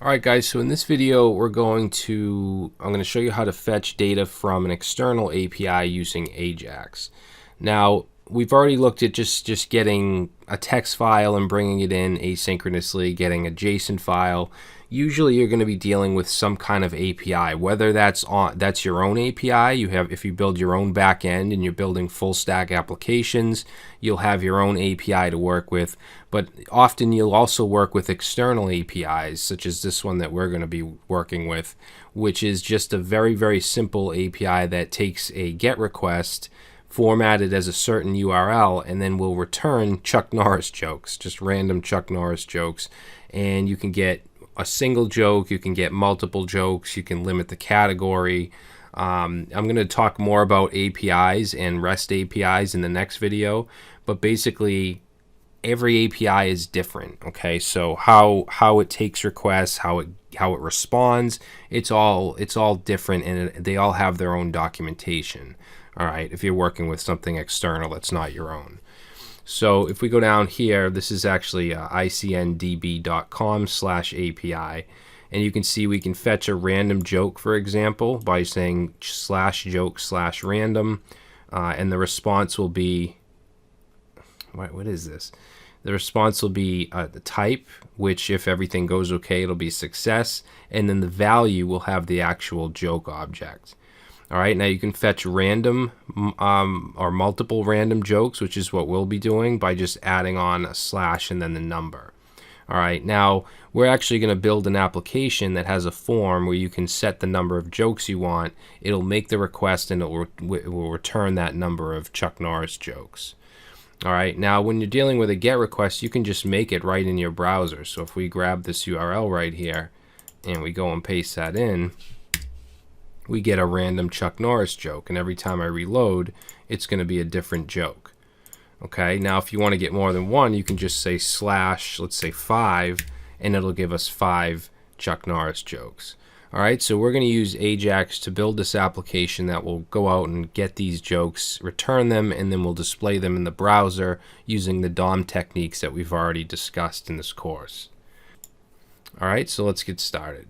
Alright guys, so in this video I'm going to show you how to fetch data from an external API using Ajax. Now, we've already looked at just getting a text file and bringing it in asynchronously, getting a JSON file. Usually you're going to be dealing with some kind of API, whether that's your own API. If you build your own back end and you're building full stack applications, you'll have your own API to work with. But often you'll also work with external APIs, such as this one that we're going to be working with, which is just a very, very simple API that takes a GET request formatted as a certain URL and then will return Chuck Norris jokes, just random Chuck Norris jokes. And you can get a single joke, you can get multiple jokes, you can limit the category. I'm going to talk more about APIs and REST APIs in the next video, but basically every API is different. Okay, so how it takes requests, how it responds, it's all different, and they all have their own documentation. All right, if you're working with something external that's not your own. So if we go down here, this is actually icndb.com/API, and you can see we can fetch a random joke, for example, by saying /joke/random, and the response will be, what is this? The response will be the type, which if everything goes okay, it'll be success, and then the value will have the actual joke object. All right, now you can fetch random or multiple random jokes, which is what we'll be doing by just adding on a slash and then the number. All right, now we're actually going to build an application that has a form where you can set the number of jokes you want. It'll make the request and it will return that number of Chuck Norris jokes. All right, now when you're dealing with a GET request, you can just make it right in your browser. So if we grab this URL right here and we go and paste that in, we get a random Chuck Norris joke, and every time I reload, it's going to be a different joke. Okay, now if you want to get more than one, you can just say slash, let's say 5, and it'll give us 5 Chuck Norris jokes. All right, so we're going to use Ajax to build this application that will go out and get these jokes, return them, and then we'll display them in the browser using the DOM techniques that we've already discussed in this course. All right, so let's get started.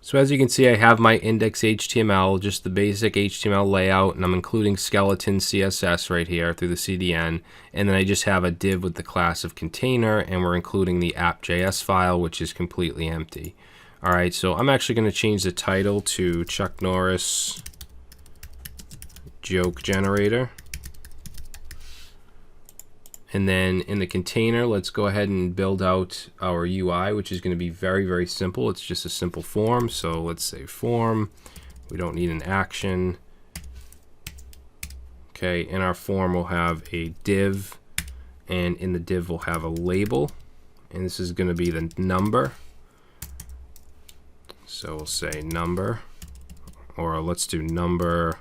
So as you can see, I have my index.html, just the basic HTML layout, and I'm including skeleton CSS right here through the CDN, and then I just have a div with the class of container, and we're including the app.js file, which is completely empty. All right, so I'm actually going to change the title to Chuck Norris Joke Generator. And then in the container, let's go ahead and build out our UI, which is going to be very, very simple. It's just a simple form. So let's say form. We don't need an action. Okay, in our form, we'll have a div. And in the div, we'll have a label. And this is going to be the number. So we'll say number. Or let's do number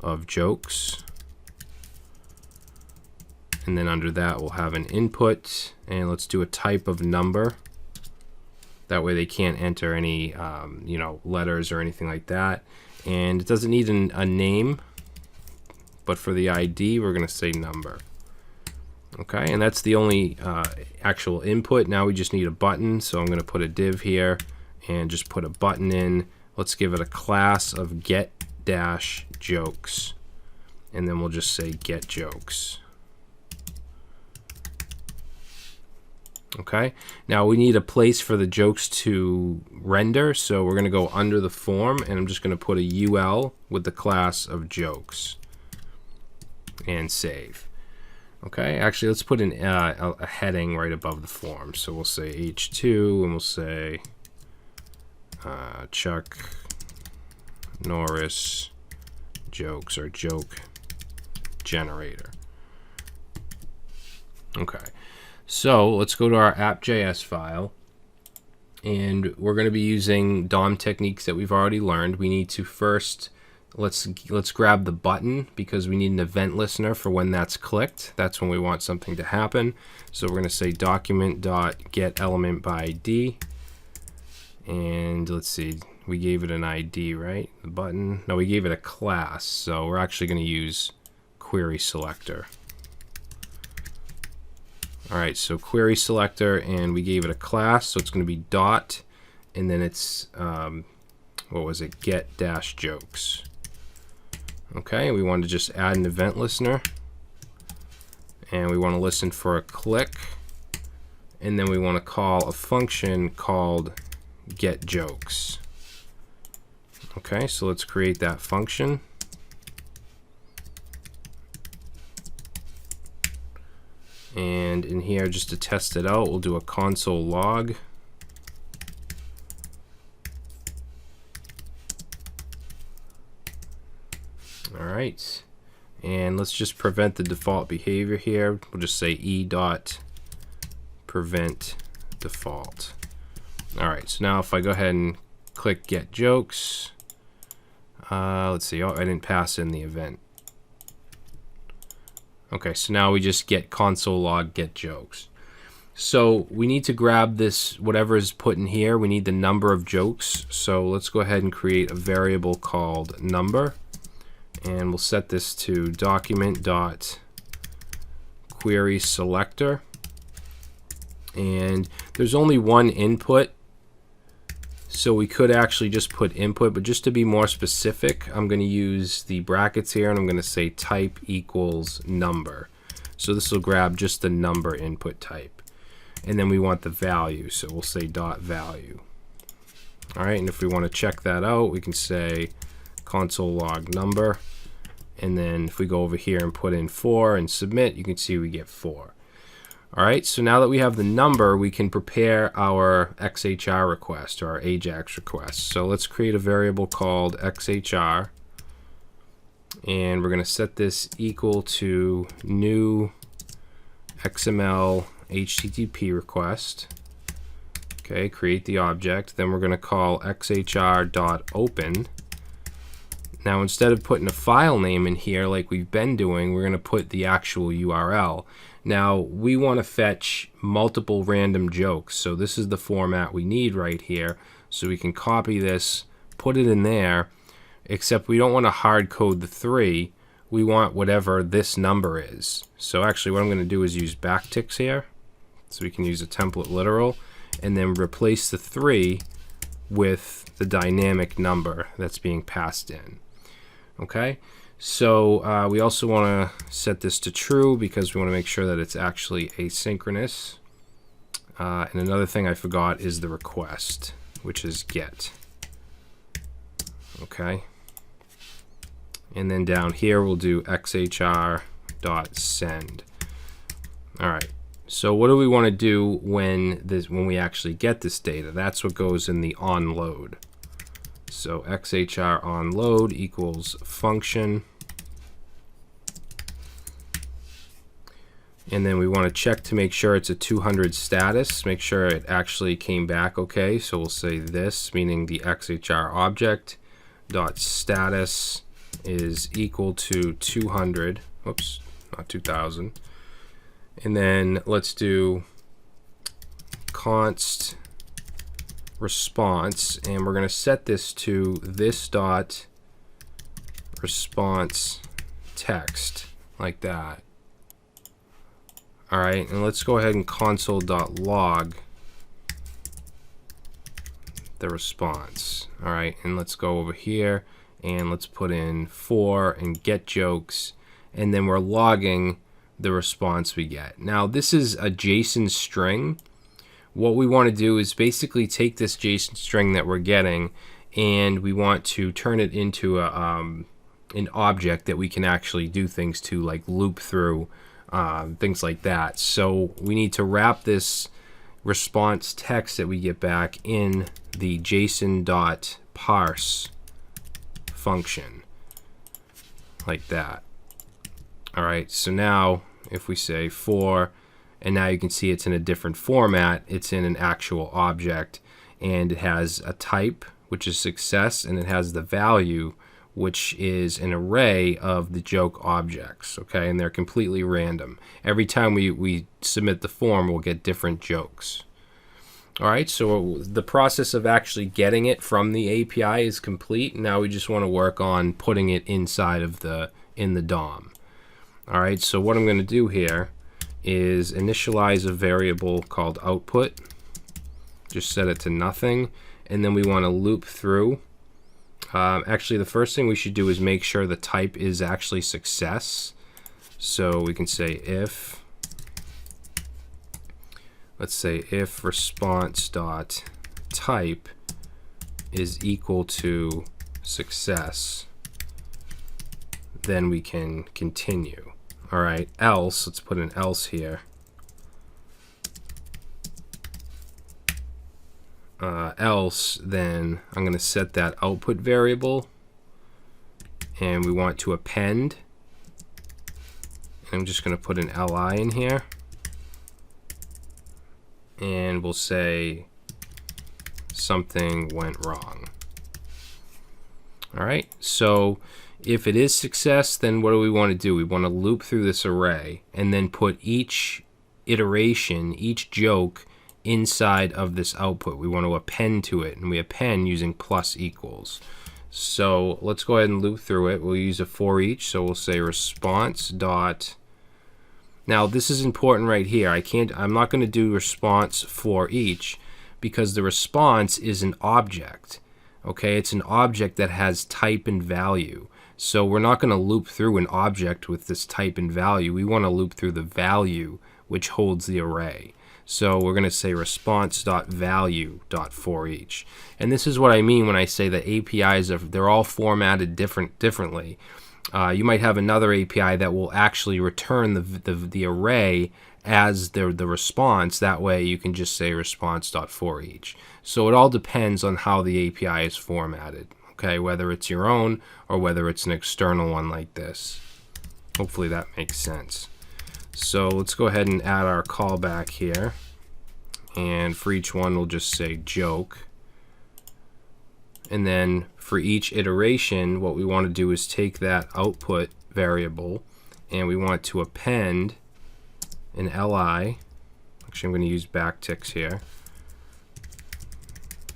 of jokes. And then under that, we'll have an input, and let's do a type of number. That way they can't enter any, letters or anything like that. And it doesn't need a name, but for the ID, we're going to say number. Okay, and that's the only actual input. Now we just need a button, so I'm going to put a div here and just put a button in. Let's give it a class of get-jokes, and then we'll just say get jokes. Okay, now we need a place for the jokes to render, so we're going to go under the form, and I'm just going to put a UL with the class of jokes and save. Okay, actually let's put in a heading right above the form, so we'll say H2 and we'll say Chuck Norris jokes or joke generator. Okay. So let's go to our app.js file, and we're going to be using DOM techniques that we've already learned. We need to first, let's grab the button because we need an event listener for when that's clicked. That's when we want something to happen. So we're going to say document.getElementById, and let's see, we gave it an ID, right? The button. No, we gave it a class, so we're actually going to use query selector. All right, so query selector, and we gave it a class, so it's going to be dot and then it's what was it, get dash jokes. Okay, we want to just add an event listener, and we want to listen for a click, and then we want to call a function called get jokes. Okay, so let's create that function. And in here, just to test it out, we'll do a console log. All right, and let's just prevent the default behavior here. We'll just say e.prevent default. All right, so now if I go ahead and click get jokes, let's see, oh, I didn't pass in the event. Okay, so now we just get console log get jokes. So we need to grab this, whatever is put in here, we need the number of jokes. So let's go ahead and create a variable called number. And we'll set this to document.query selector. And there's only one input, so we could actually just put input, but just to be more specific, I'm going to use the brackets here, and I'm going to say type equals number. So this will grab just the number input type. And then we want the value, so we'll say dot value. All right, and if we want to check that out, we can say console log number, and then if we go over here and put in 4 and submit, you can see we get 4. All right, so now that we have the number, we can prepare our XHR request or our AJAX request. So let's create a variable called XHR, and we're going to set this equal to new XML HTTP request. Okay, create the object. Then we're going to call xhr.open. Now, instead of putting a file name in here like we've been doing, we're going to put the actual URL. Now, we want to fetch multiple random jokes, so this is the format we need right here. So we can copy this, put it in there, except we don't want to hard code the 3. We want whatever this number is. So actually what I'm going to do is use backticks here. So we can use a template literal, and then replace the 3 with the dynamic number that's being passed in. Okay, so we also want to set this to true because we want to make sure that it's actually asynchronous. And another thing I forgot is the request, which is get. Okay, and then down here we'll do xhr.send. All right, so what do we want to do when we actually get this data? That's what goes in the onload. So xhr onload equals function, and then we want to check to make sure it's a 200 status, make sure it actually came back okay. So we'll say this, meaning the xhr object dot status is equal to 200, oops, not 2000, and then let's do const response, and we're going to set this to this dot response text, like that. All right, and let's go ahead and console.log the response. All right, and let's go over here and let's put in 4 and get jokes, and then we're logging the response we get. Now this is a JSON string. What we want to do is basically take this JSON string that we're getting, and we want to turn it into an object that we can actually do things to, like loop through, things like that. So we need to wrap this response text that we get back in the JSON.parse function, like that. All right, so now if we say 4, and now you can see it's in a different format. It's in an actual object, and it has a type, which is success, and it has the value, which is an array of the joke objects, okay? And they're completely random. Every time we submit the form, we'll get different jokes. All right, so the process of actually getting it from the API is complete. Now we just want to work on putting it inside of the DOM. All right, so what I'm going to do here is initialize a variable called output, just set it to nothing, and then we want to loop through. Actually, the first thing we should do is make sure the type is actually success. So we can say if, let's say if response dot type is equal to success, then we can continue. All right, else, let's put an else here. Else, then I'm going to set that output variable, and we want to append. I'm just going to put an li in here, and we'll say something went wrong. All right, so if it is success, then what do we want to do? We want to loop through this array and then put each iteration, each joke, inside of this output. We want to append to it, and we append using plus equals. So let's go ahead and loop through it. We'll use a for each, so we'll say response dot. Now this is important right here. I'm not going to do response for each because the response is an object. Okay, it's an object that has type and value. So we're not going to loop through an object with this type and value. We want to loop through the value which holds the array. So we're going to say response.value.forEach. And this is what I mean when I say that APIs they're all formatted differently. You might have another API that will actually return the array as the response. That way you can just say response.forEach. So it all depends on how the API is formatted. Okay, whether it's your own or whether it's an external one like this. Hopefully that makes sense. So let's go ahead and add our callback here, and for each one we'll just say joke, and then for each iteration what we want to do is take that output variable and we want to append an li. Actually, I'm going to use backticks here.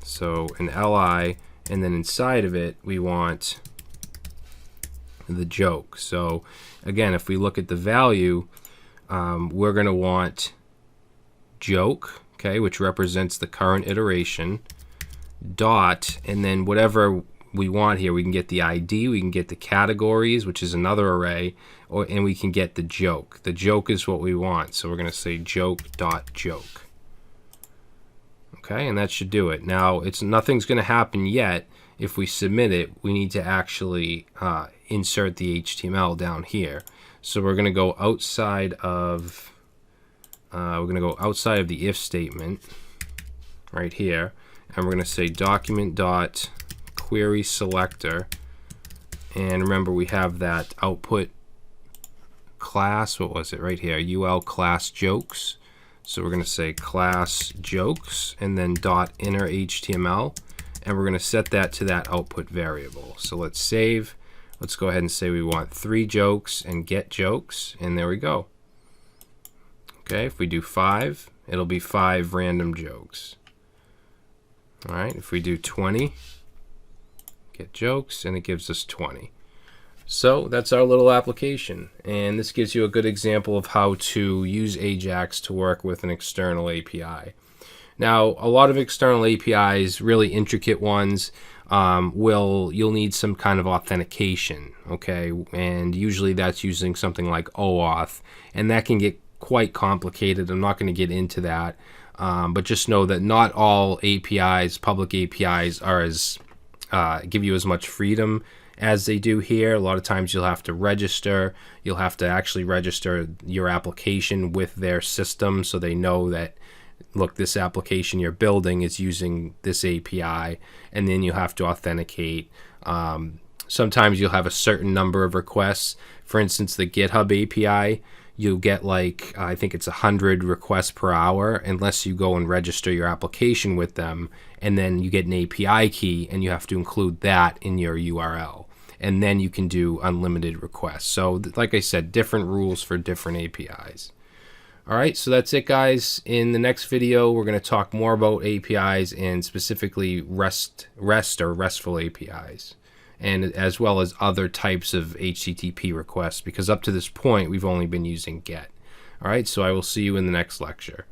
So an li, and then inside of it we want the joke. So again, if we look at the value, we're going to want joke, okay, which represents the current iteration, dot, and then whatever we want here, we can get the ID, we can get the categories, which is another array, and we can get the joke. The joke is what we want, so we're going to say joke.joke. Okay, and that should do it. Now, nothing's going to happen yet. If we submit it, we need to actually insert the HTML down here. So we're going to go outside of the if statement right here, and we're going to say document.querySelector, and remember we have that output class. What was it right here? UL class jokes. So we're going to say class jokes and then .inner HTML, and we're going to set that to that output variable. So let's save. Let's go ahead and say we want 3 jokes and get jokes, and there we go. Okay, if we do 5, it'll be 5 random jokes. All right, if we do 20, get jokes, and it gives us 20. So that's our little application, and this gives you a good example of how to use Ajax to work with an external API. Now, a lot of external APIs, really intricate ones, you'll need some kind of authentication, okay? And usually that's using something like OAuth, and that can get quite complicated. I'm not going to get into that, but just know that not all APIs, public APIs, are as give you as much freedom as they do here. A lot of times you'll have to register. You'll have to actually register your application with their system so they know that, look, this application you're building is using this API, and then you have to authenticate. Sometimes you'll have a certain number of requests. For instance, the GitHub API, you'll get like, I think it's 100 requests per hour unless you go and register your application with them, and then you get an API key and you have to include that in your URL, and then you can do unlimited requests. So like I said, different rules for different APIs. All right, so that's it, guys. In the next video, we're going to talk more about APIs and specifically REST or RESTful APIs, and as well as other types of HTTP requests, because up to this point, we've only been using GET. All right, so I will see you in the next lecture.